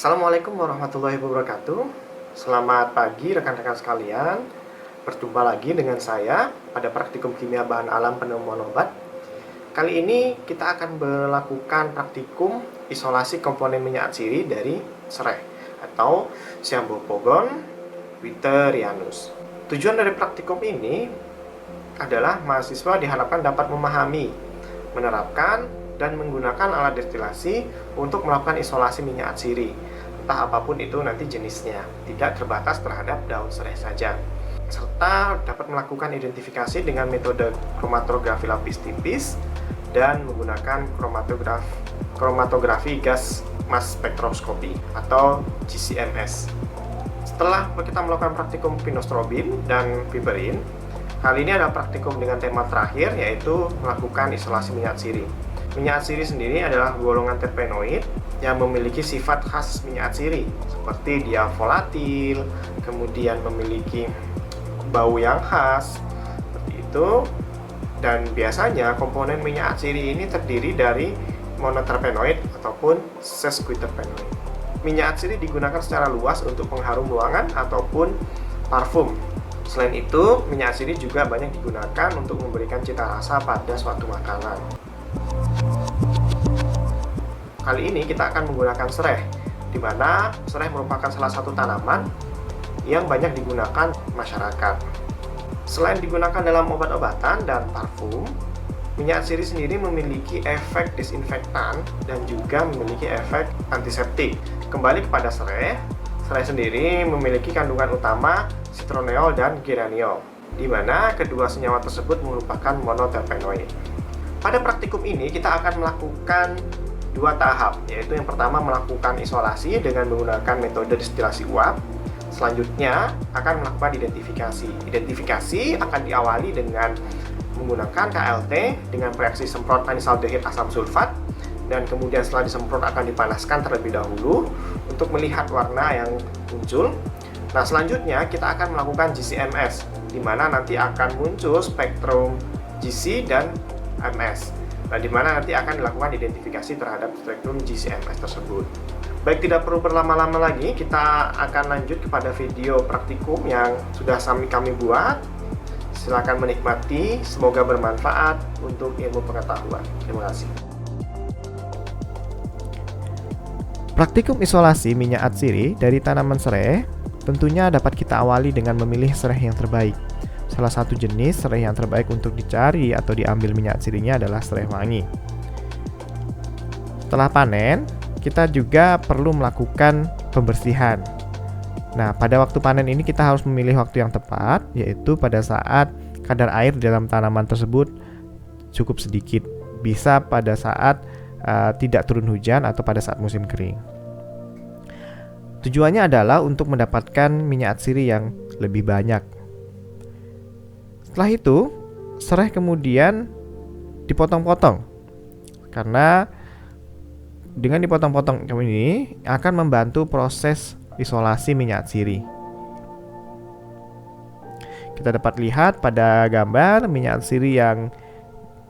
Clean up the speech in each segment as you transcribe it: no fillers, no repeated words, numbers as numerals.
Assalamualaikum warahmatullahi wabarakatuh. Selamat pagi rekan-rekan sekalian. Berjumpa lagi dengan saya pada praktikum kimia bahan alam penemuan obat. Kali ini kita akan melakukan praktikum isolasi komponen minyak atsiri dari serai atau Cyambopogon witterianus. Tujuan dari praktikum ini adalah mahasiswa diharapkan dapat memahami, menerapkan, dan menggunakan alat destilasi untuk melakukan isolasi minyak atsiri, entah apapun itu nanti jenisnya, tidak terbatas terhadap daun serai saja, serta dapat melakukan identifikasi dengan metode kromatografi lapis tipis dan menggunakan kromatografi gas mass spektroskopi atau GCMS. Setelah kita melakukan praktikum pinostrobin dan piperin, kali ini ada praktikum dengan tema terakhir, yaitu melakukan isolasi minyak atsiri. Minyak atsiri sendiri adalah golongan terpenoid yang memiliki sifat khas minyak atsiri, seperti dia volatil, kemudian memiliki bau yang khas, seperti itu. Dan biasanya komponen minyak atsiri ini terdiri dari monoterpenoid ataupun sesquiterpenoid. Minyak atsiri digunakan secara luas untuk pengharum ruangan ataupun parfum. Selain itu, minyak atsiri juga banyak digunakan untuk memberikan cita rasa pada suatu makanan. Kali ini kita akan menggunakan serai, di mana serai merupakan salah satu tanaman yang banyak digunakan masyarakat. Selain digunakan dalam obat-obatan dan parfum, minyak atsiri sendiri memiliki efek disinfektan dan juga memiliki efek antiseptik. Kembali kepada serai, serai sendiri memiliki kandungan utama citronellol dan geraniol, di mana kedua senyawa tersebut merupakan monoterpenoid. Pada praktikum ini kita akan melakukan dua tahap, yaitu yang pertama melakukan isolasi dengan menggunakan metode destilasi uap. Selanjutnya akan melakukan identifikasi. Identifikasi akan diawali dengan menggunakan KLT dengan reaksi semprot anisaldehid asam sulfat, dan kemudian setelah disemprot akan dipanaskan terlebih dahulu untuk melihat warna yang muncul. Nah, selanjutnya kita akan melakukan GCMS, di mana nanti akan muncul spektrum GC dan MS. Nah, di mana nanti akan dilakukan identifikasi terhadap spektrum GCMS tersebut. Baik, tidak perlu berlama-lama lagi, kita akan lanjut kepada video praktikum yang sudah kami buat. Silakan menikmati, semoga bermanfaat untuk ilmu pengetahuan. Terima kasih. Praktikum isolasi minyak atsiri dari tanaman serai tentunya dapat kita awali dengan memilih serai yang terbaik. Salah satu jenis serai yang terbaik untuk dicari atau diambil minyak atsirinya adalah serai wangi. Setelah panen, kita juga perlu melakukan pembersihan. Nah, pada waktu panen ini kita harus memilih waktu yang tepat, yaitu pada saat kadar air di dalam tanaman tersebut cukup sedikit. Bisa pada saat tidak turun hujan atau pada saat musim kering. Tujuannya adalah untuk mendapatkan minyak atsiri yang lebih banyak. Setelah itu, serai kemudian dipotong-potong, karena dengan dipotong-potong ini akan membantu proses isolasi minyak atsiri. Kita dapat lihat pada gambar minyak atsiri yang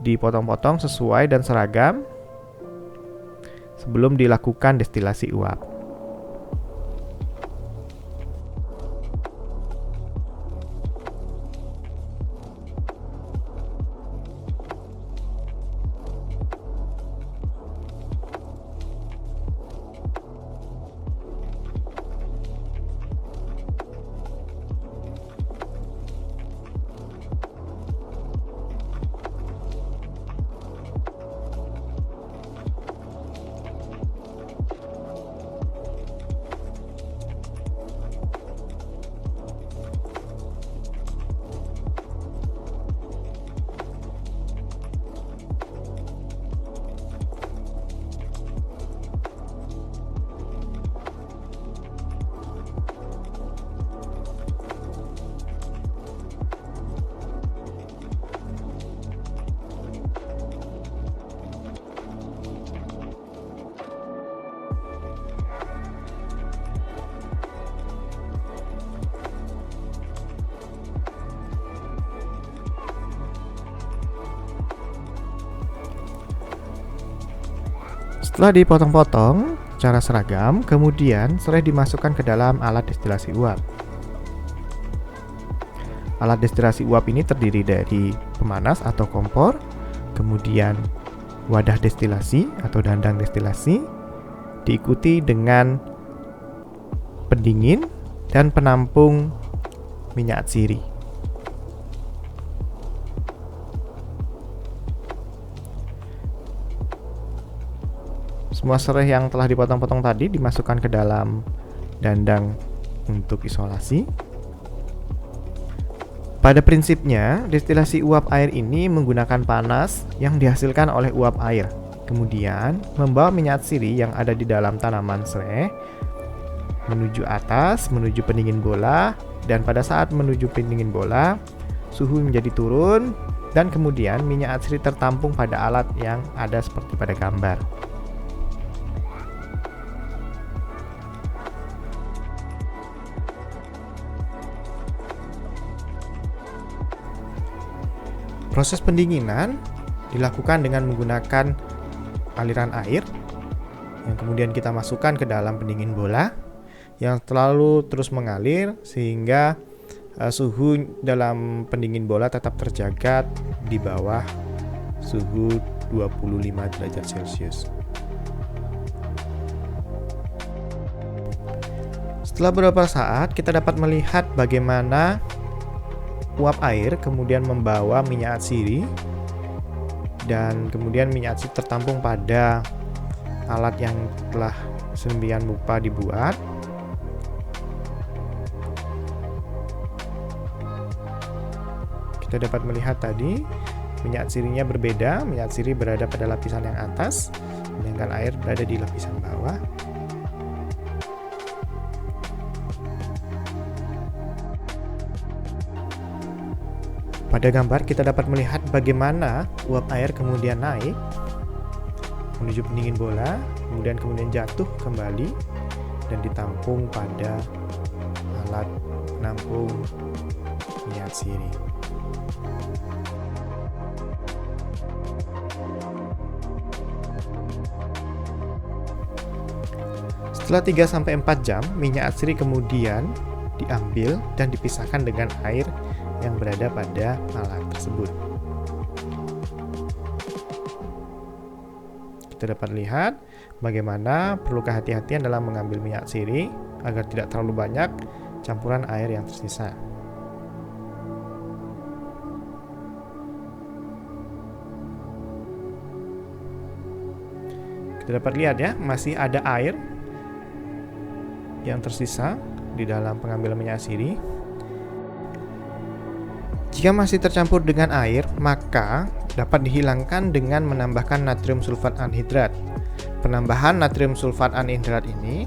dipotong-potong sesuai dan seragam sebelum dilakukan destilasi uap. Setelah dipotong-potong, secara seragam, kemudian serai dimasukkan ke dalam alat destilasi uap. Alat destilasi uap ini terdiri dari pemanas atau kompor, kemudian wadah destilasi atau dandang destilasi, diikuti dengan pendingin dan penampung minyak atsiri. Semua serai yang telah dipotong-potong tadi dimasukkan ke dalam dandang untuk isolasi. Pada prinsipnya, destilasi uap air ini menggunakan panas yang dihasilkan oleh uap air, kemudian membawa minyak atsiri yang ada di dalam tanaman serai menuju atas, menuju pendingin bola, dan pada saat menuju pendingin bola, suhu menjadi turun, dan kemudian minyak atsiri tertampung pada alat yang ada seperti pada gambar. Proses pendinginan dilakukan dengan menggunakan aliran air yang kemudian kita masukkan ke dalam pendingin bola yang selalu terus mengalir sehingga suhu dalam pendingin bola tetap terjaga di bawah suhu 25 derajat Celcius. Setelah beberapa saat kita dapat melihat bagaimana uap air kemudian membawa minyak atsiri dan kemudian minyak atsiri tertampung pada alat yang telah sedemikian rupa dibuat. Kita dapat melihat tadi minyak atsirinya berbeda, minyak atsiri berada pada lapisan yang atas sedangkan air berada di lapisan bawah. Pada gambar kita dapat melihat bagaimana uap air kemudian naik menuju pendingin bola, kemudian jatuh kembali dan ditampung pada alat penampung minyak atsiri. Setelah 3-4 jam, minyak atsiri kemudian diambil dan dipisahkan dengan air yang berada pada alat tersebut. Kita dapat lihat bagaimana perlu kehati-hatian dalam mengambil minyak atsiri agar tidak terlalu banyak campuran air yang tersisa. Kita dapat lihat ya, masih ada air yang tersisa di dalam pengambilan minyak atsiri. Jika masih tercampur dengan air, maka dapat dihilangkan dengan menambahkan natrium sulfat anhidrat. Penambahan natrium sulfat anhidrat ini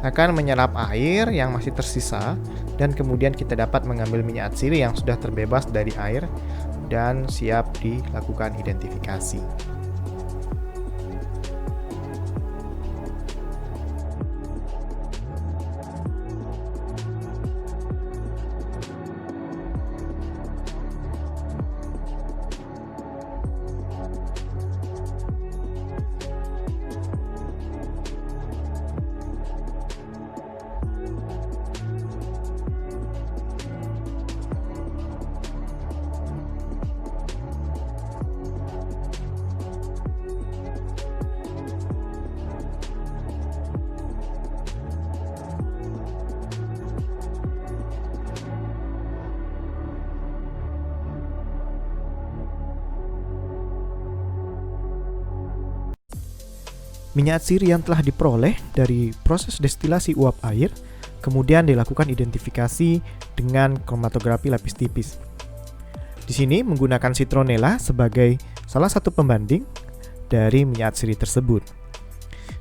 akan menyerap air yang masih tersisa dan kemudian kita dapat mengambil minyak atsiri yang sudah terbebas dari air dan siap dilakukan identifikasi. Minyak atsiri yang telah diperoleh dari proses destilasi uap air kemudian dilakukan identifikasi dengan kromatografi lapis tipis. Di sini menggunakan citronella sebagai salah satu pembanding dari minyak atsiri tersebut.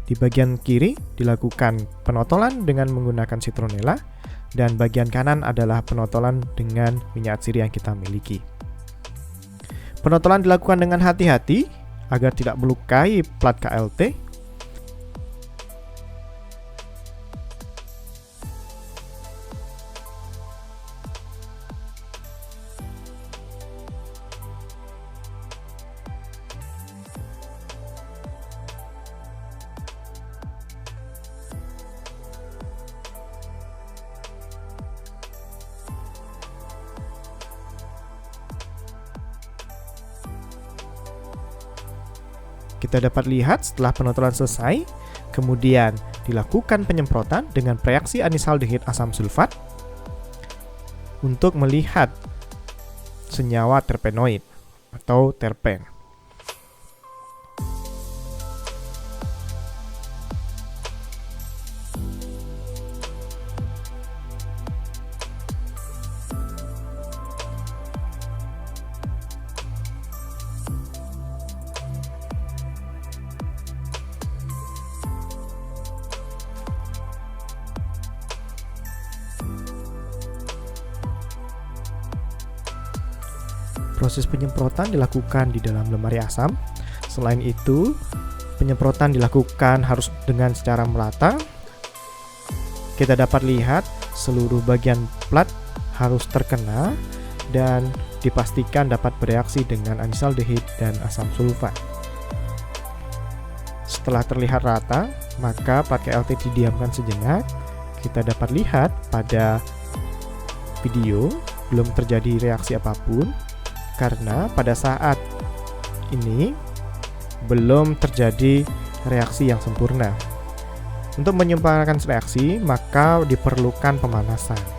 Di bagian kiri dilakukan penotolan dengan menggunakan citronella dan bagian kanan adalah penotolan dengan minyak atsiri yang kita miliki. Penotolan dilakukan dengan hati-hati agar tidak melukai plat KLT. Kita dapat lihat setelah penotolan selesai, kemudian dilakukan penyemprotan dengan reaksi anisaldehid asam sulfat untuk melihat senyawa terpenoid atau terpen. Proses penyemprotan dilakukan di dalam lemari asam. Selain itu, penyemprotan dilakukan harus dengan secara merata. Kita dapat lihat seluruh bagian plat harus terkena dan dipastikan dapat bereaksi dengan anisaldehid dan asam sulfat. Setelah terlihat rata, maka plat KLT didiamkan sejenak. Kita dapat lihat pada video belum terjadi reaksi apapun, karena pada saat ini belum terjadi reaksi yang sempurna. Untuk menyempurnakan reaksi, maka diperlukan pemanasan.